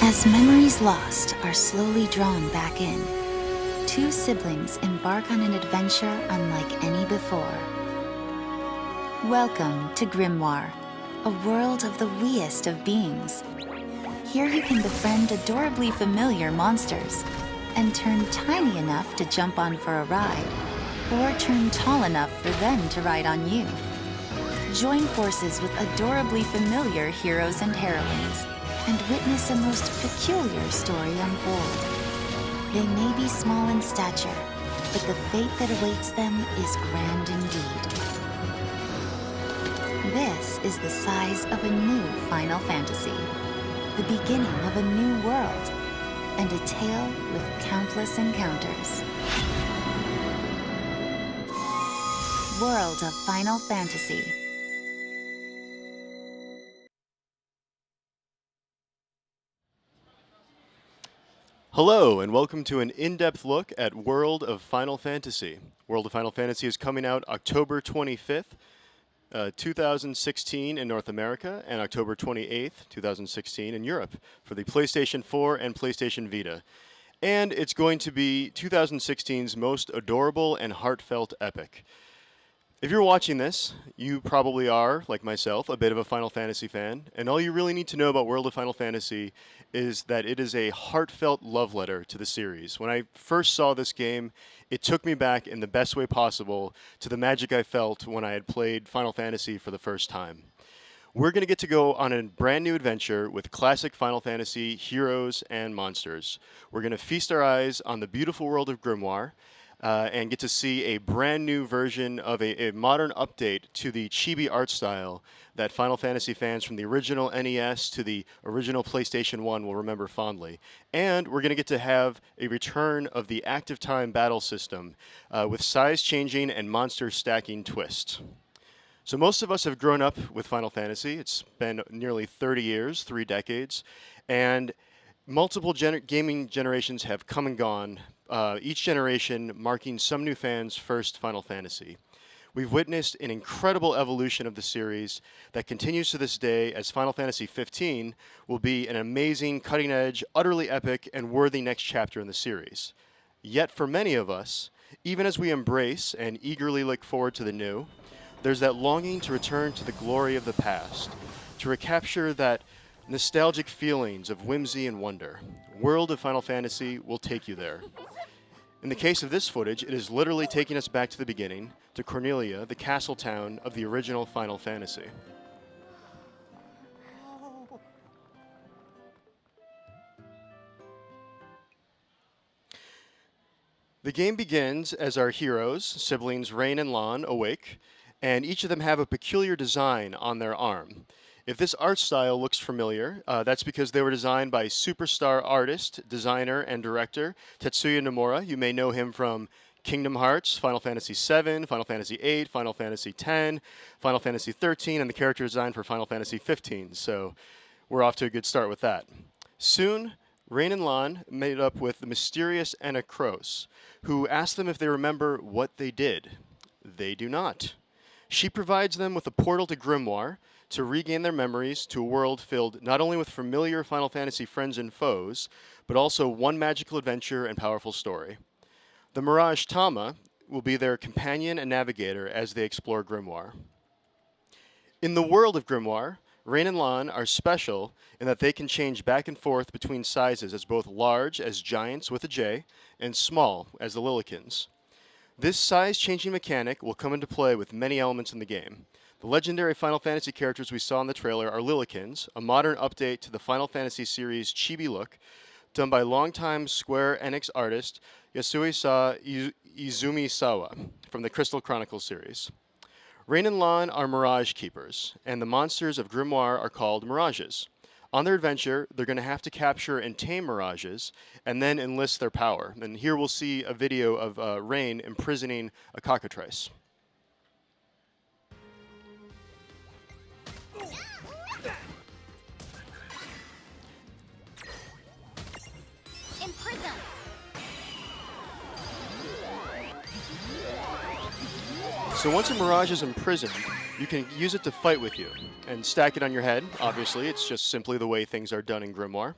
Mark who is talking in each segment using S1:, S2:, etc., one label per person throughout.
S1: As memories lost are slowly drawn back in, two siblings embark on an adventure unlike any before. Welcome to Grimoire, a world of the weest of beings. Here you can befriend adorably familiar monsters and turn tiny enough to jump on for a ride, or turn tall enough for them to ride on you. Join forces with adorably familiar heroes and heroines and witness a most peculiar story unfold. They may be small in stature, but the fate that awaits them is grand indeed. This is the size of a new Final Fantasy, the beginning of a new world, and a tale with countless encounters. World of Final Fantasy.
S2: Hello, and welcome to an in-depth look at World of Final Fantasy. World of Final Fantasy is coming out October 25th, 2016 in North America, and October 28th, 2016 in Europe for the PlayStation 4 and PlayStation Vita. And it's going to be 2016's most adorable and heartfelt epic. If you're watching this, you probably are, like myself, a bit of a Final Fantasy fan, and all you really need to know about World of Final Fantasy is that it is a heartfelt love letter to the series. When I first saw this game, it took me back in the best way possible to the magic I felt when I had played Final Fantasy for the first time. We're going to get to go on a brand new adventure with classic Final Fantasy heroes and monsters. We're going to feast our eyes on the beautiful world of Grimoire, and get to see a brand new version of a modern update to the chibi art style that Final Fantasy fans from the original NES to the original PlayStation 1 will remember fondly. And we're going to get to have a return of the active time battle system with size changing and monster stacking twist. So most of us have grown up with Final Fantasy. It's been nearly 30 years, 3 decades, and multiple gaming generations have come and gone, each generation marking some new fans' first Final Fantasy. We've witnessed an incredible evolution of the series that continues to this day, as Final Fantasy 15 will be an amazing, cutting-edge, utterly epic, and worthy next chapter in the series. Yet for many of us, even as we embrace and eagerly look forward to the new, there's that longing to return to the glory of the past, to recapture that nostalgic feelings of whimsy and wonder. World of Final Fantasy will take you there. In the case of this footage, it is literally taking us back to the beginning, to Cornelia, the castle town of the original Final Fantasy. The game begins as our heroes, siblings Rain and Lan, awake, and each of them have a peculiar design on their arm. If this art style looks familiar, that's because they were designed by superstar artist, designer, and director Tetsuya Nomura. You may know him from Kingdom Hearts, Final Fantasy VII, Final Fantasy VIII, Final Fantasy X, Final Fantasy XIII, and the character design for Final Fantasy XV. So we're off to a good start with that. Soon, Rain and Lan made up with the mysterious ENIX, who asked them if they remember what they did. They do not. She provides them with a portal to Grimoire to regain their memories to a world filled not only with familiar Final Fantasy friends and foes, but also one magical adventure and powerful story. The Mirage Tama will be their companion and navigator as they explore Grimoire. In the world of Grimoire, Rain and Lan are special in that they can change back and forth between sizes as both large as giants with a J and small as the Lillekins. This size-changing mechanic will come into play with many elements in the game. The legendary Final Fantasy characters we saw in the trailer are Lillekins, a modern update to the Final Fantasy series chibi look, done by longtime Square Enix artist Yasuhisa Izumisawa from the Crystal Chronicles series. Rain and Lan are Mirage Keepers, and the monsters of Grimoire are called Mirages. On their adventure, they're going to have to capture and tame Mirages, and then enlist their power. And here we'll see a video of Rain imprisoning a cockatrice.
S3: Imprison!
S2: So once a Mirage is imprisoned, you can use it to fight with you and stack it on your head. Obviously, it's just simply the way things are done in Grimoire.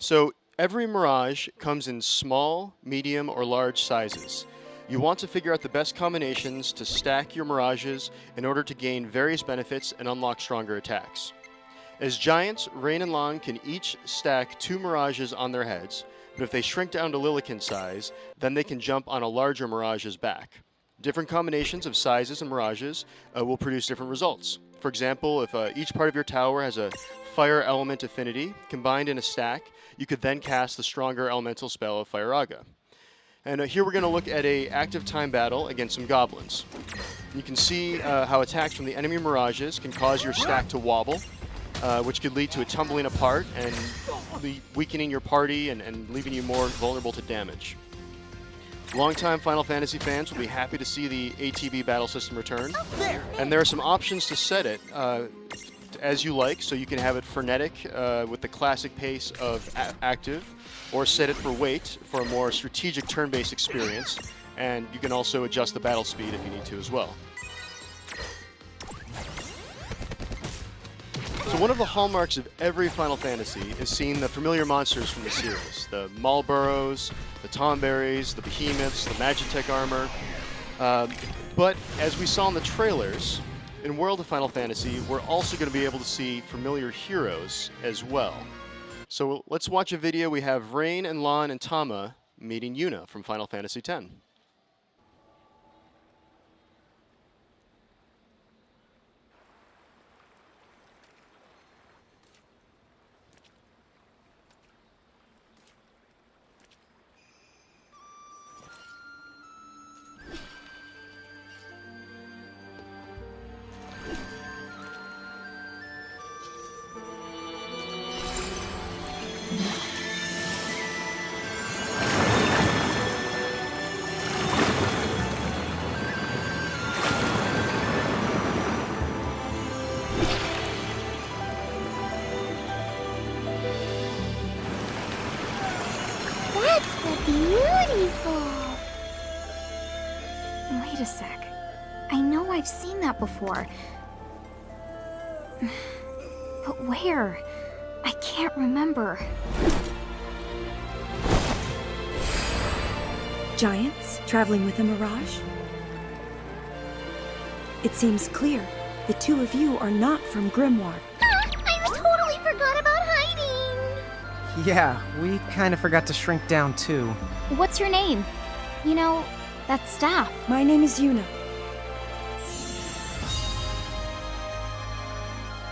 S2: So every Mirage comes in small, medium, or large sizes. You want to figure out the best combinations to stack your Mirages in order to gain various benefits and unlock stronger attacks. As giants, Rain and Lon can each stack 2 Mirages on their heads, but if they shrink down to Lilican size, then they can jump on a larger Mirage's back. Different combinations of sizes and Mirages will produce different results. For example, if each part of your tower has a fire element affinity combined in a stack, you could then cast the stronger elemental spell of Firaga. And here we're going to look at a active time battle against some goblins. You can see how attacks from the enemy Mirages can cause your stack to wobble, which could lead to it tumbling apart and weakening your party and leaving you more vulnerable to damage. Longtime Final Fantasy fans will be happy to see the ATB battle system return. And there are some options to set it as you like, so you can have it frenetic with the classic pace of active, or set it for weight for a more strategic turn-based experience, and you can also adjust the battle speed if you need to as well. So one of the hallmarks of every Final Fantasy is seeing the familiar monsters from the series. The Malboros, the Tomberries, the Behemoths, the Magitech armor. But as we saw in the trailers, in World of Final Fantasy, we're also going to be able to see familiar heroes as well. So let's watch a video. We have Rain and Lon and Tama meeting Yuna from Final Fantasy X.
S3: Beautiful! Wait a sec. I know I've seen that before. But where? I can't remember.
S4: Giants traveling with a Mirage? It seems clear. The two of you are not from Grimoire.
S3: I totally forgot about hiding!
S5: Yeah, we kind of forgot to shrink down too.
S3: What's your name? You know, that staff.
S4: My name is Yuna.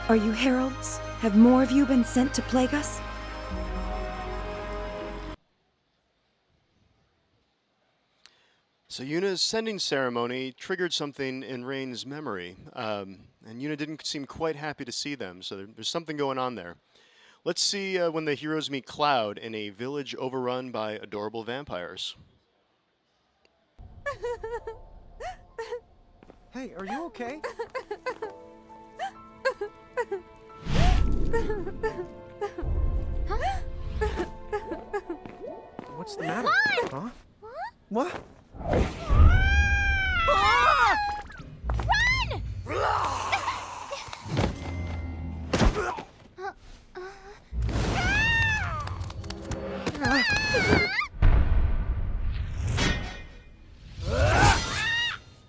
S4: Are you heralds? Have more of you been sent to plague us?
S2: So Yuna's sending ceremony triggered something in Rain's memory, and Yuna didn't seem quite happy to see them, so there's something going on there. Let's see when the heroes meet Cloud in a village overrun by adorable vampires.
S5: Hey, are you okay? What's the matter? Huh? What?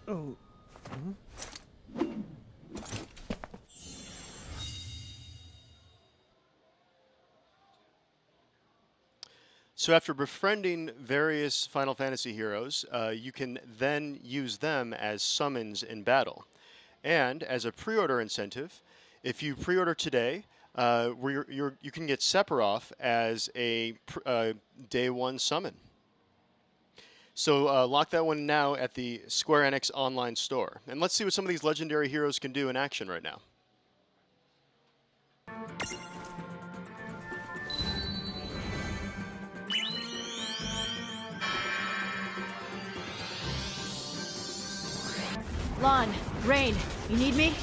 S5: Oh.
S2: So after befriending various Final Fantasy heroes, you can then use them as summons in battle. And as a pre-order incentive, if you pre-order today, you can get Sephiroth as a day one summon. So lock that one now at the Square Enix online store. And let's see what some of these legendary heroes can do in action right now.
S6: Lon, Rain, you need me?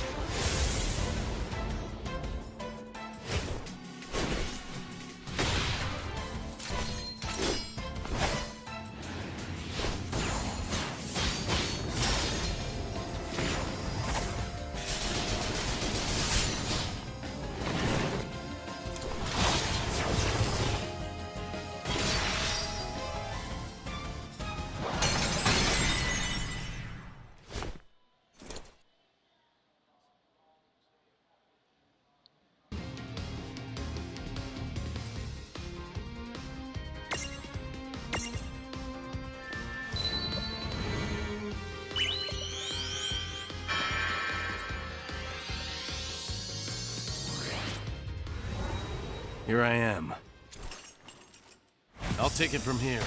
S7: Here I am. I'll take it from here.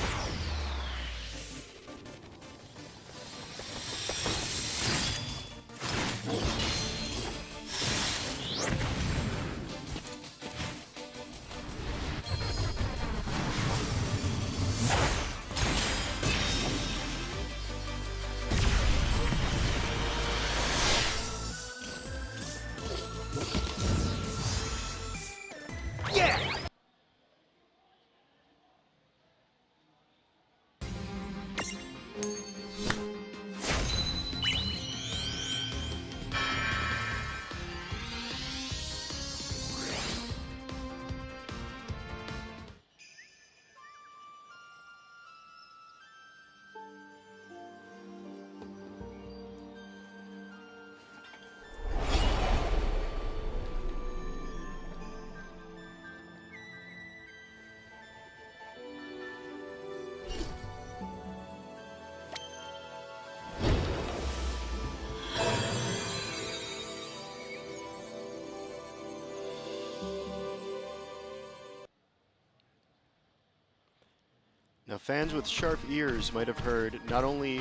S2: Now, fans with sharp ears might have heard not only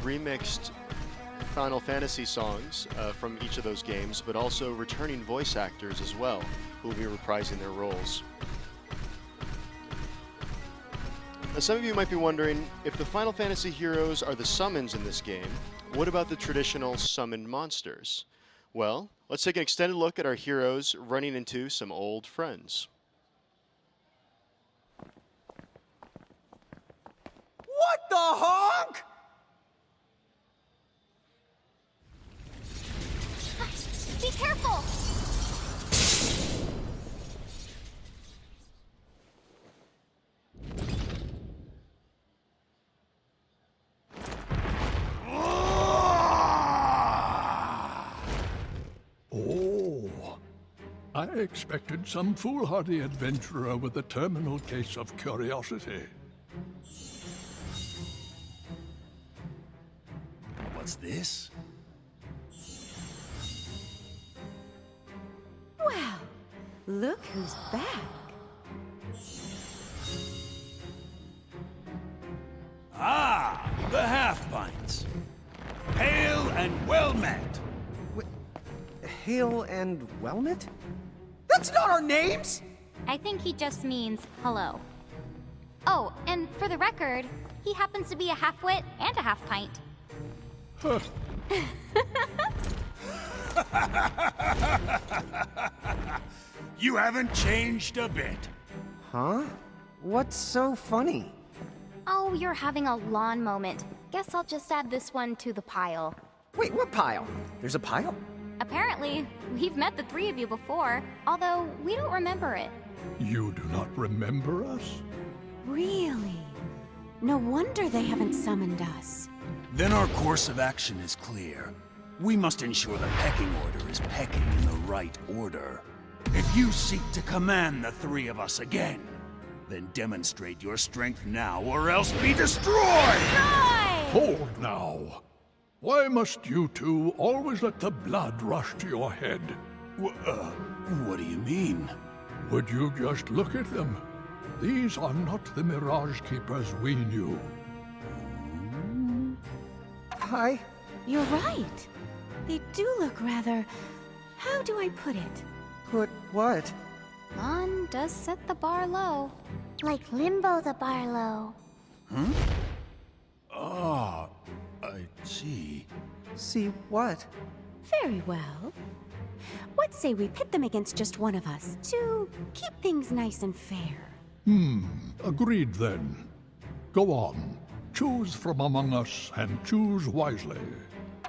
S2: remixed Final Fantasy songs from each of those games, but also returning voice actors as well, who will be reprising their roles. Now, some of you might be wondering, if the Final Fantasy heroes are the summons in this game, what about the traditional summoned monsters? Well, let's take an extended look at our heroes running into some old friends.
S5: What the honk?
S3: Be careful!
S8: Oh, I expected some foolhardy adventurer with a terminal case of curiosity.
S7: What's this?
S4: Well, look who's back.
S9: Ah, the half-pints. Hail and well met.
S5: Hail and well met? That's not our names!
S3: I think he just means hello. Oh, and for the record, he happens to be a half-wit and a half-pint.
S9: You haven't changed a bit.
S5: Huh? What's so funny?
S3: Oh, you're having a lawn moment. Guess I'll just add this one to the pile.
S5: Wait, what pile? There's a pile?
S3: Apparently, we've met the three of you before, although we don't remember it.
S8: You do not remember us?
S4: Really? No wonder they haven't summoned us.
S9: Then our course of action is clear. We must ensure the pecking order is pecking in the right order. If you seek to command the three of us again, then demonstrate your strength now or else be destroyed!
S8: Hold now. Why must you two always let the blood rush to your head?
S9: What do you mean?
S8: Would you just look at them? These are not the Mirage Keepers we knew.
S5: Hi.
S4: You're right. They do look rather... How do I put it?
S5: Put what?
S3: Mon does set the bar low.
S10: Like Limbo the Barlow.
S9: Ah, I see.
S5: See what?
S4: Very well. What say we pit them against just one of us to keep things nice and fair?
S8: Agreed then. Go on. Choose from among us and choose wisely.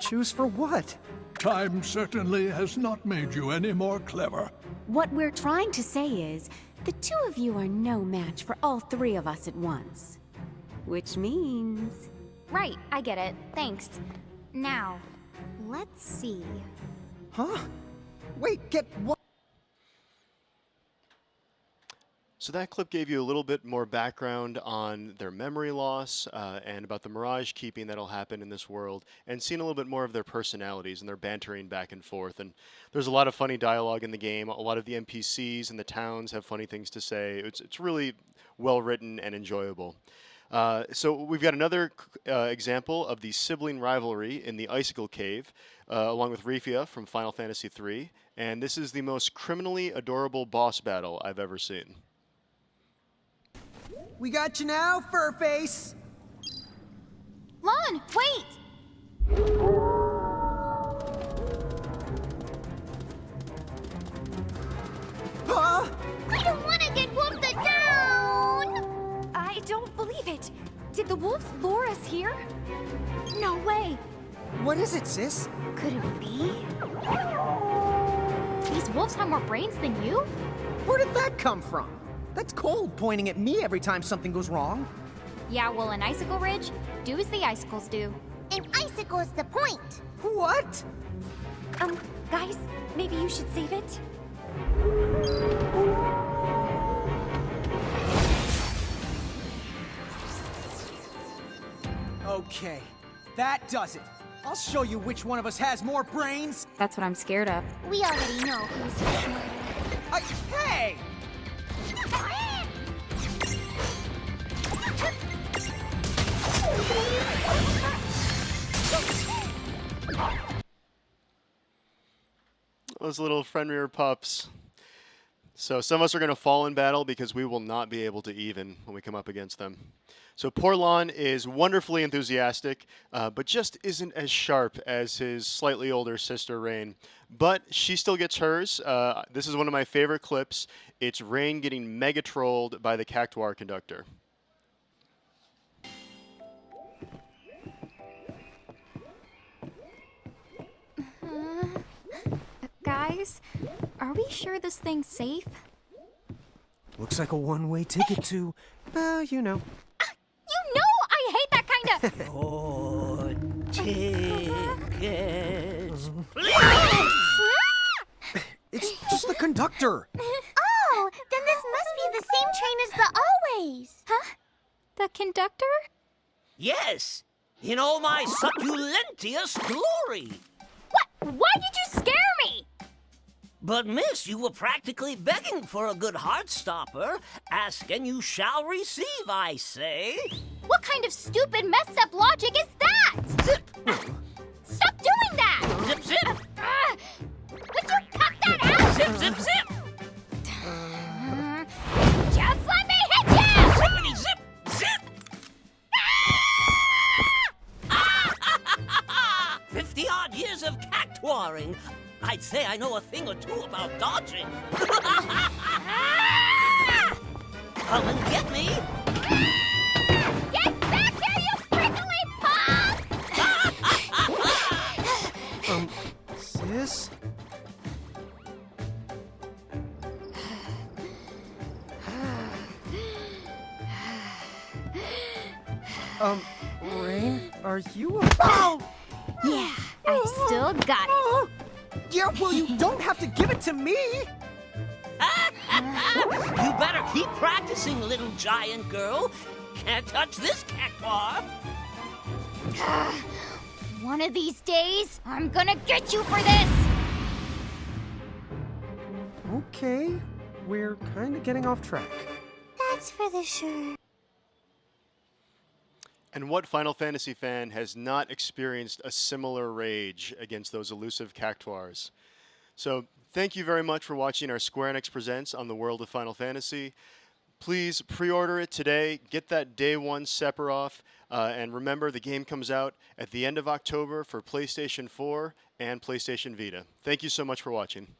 S5: Choose for what?
S8: Time certainly has not made you any more clever.
S4: What we're trying to say is, the two of you are no match for all three of us at once. Which means...
S3: Right, I get it. Thanks. Now, let's see.
S5: Huh? Wait, get what?
S2: So that clip gave you a little bit more background on their memory loss and about the Mirage keeping that'll happen in this world, and seeing a little bit more of their personalities and their bantering back and forth. And there's a lot of funny dialogue in the game. A lot of the NPCs and the towns have funny things to say. It's really well written and enjoyable. So we've got another example of the sibling rivalry in the Icicle Cave, along with Rifia from Final Fantasy III, and this is the most criminally adorable boss battle I've ever seen.
S5: We got you now, Furface!
S3: Lon, wait!
S5: Huh?
S10: I don't want to get whooped down!
S4: I don't believe it. Did the wolves lure us here? No way.
S5: What is it, sis?
S4: Could it be?
S3: These wolves have more brains than you?
S5: Where did that come from? That's Cold pointing at me every time something goes wrong.
S3: Yeah, well, in Icicle Ridge, do as the icicles do.
S10: An icicle is the point.
S5: What?
S4: Guys, maybe you should save it?
S5: Okay, that does it. I'll show you which one of us has more brains.
S3: That's what I'm scared of.
S10: We already know who's smarter.
S5: Hey!
S2: Those little friendlier pups. So some of us are going to fall in battle because we will not be able to even when we come up against them. So poor Lon is wonderfully enthusiastic, but just isn't as sharp as his slightly older sister, Rain. But she still gets hers. This is one of my favorite clips. It's Rain getting mega trolled by the Cactuar Conductor.
S3: Guys, are we sure this thing's safe?
S5: Looks like a one-way ticket to, you know.
S3: You know I hate that kind of...
S5: Tickets. It's just the conductor.
S10: Oh, then this must be the same train as the Always.
S3: Huh? The conductor?
S11: Yes, in all my succulentious glory.
S3: What? Why did you scare me?
S11: But, miss, you were practically begging for a good heart-stopper. Ask and you shall receive, I say.
S3: What kind of stupid, messed up logic is that?
S11: Zip!
S3: Stop doing that!
S11: Zip, zip!
S3: Would you cut that out?
S11: Zip, zip, zip!
S3: Just let me hit you!
S11: Zippity, zip, zip! 50-odd years of cactuaring. I'd say I know a thing or two about dodging. Come and get me!
S3: Get back here, you prickly punk!
S5: Sis? Rain, are you a... Oh!
S3: Yeah, I've still got it.
S5: Yeah, well, you don't have to give it to me!
S11: You better keep practicing, little giant girl. Can't touch this cactuar.
S3: One of these days, I'm gonna get you for this!
S5: Okay, we're kind of getting off track.
S10: That's for the sure.
S2: And what Final Fantasy fan has not experienced a similar rage against those elusive Cactuars? So thank you very much for watching our Square Enix Presents on the World of Final Fantasy. Please pre-order it today. Get that day one Sephiroth. And remember, the game comes out at the end of October for PlayStation 4 and PlayStation Vita. Thank you so much for watching.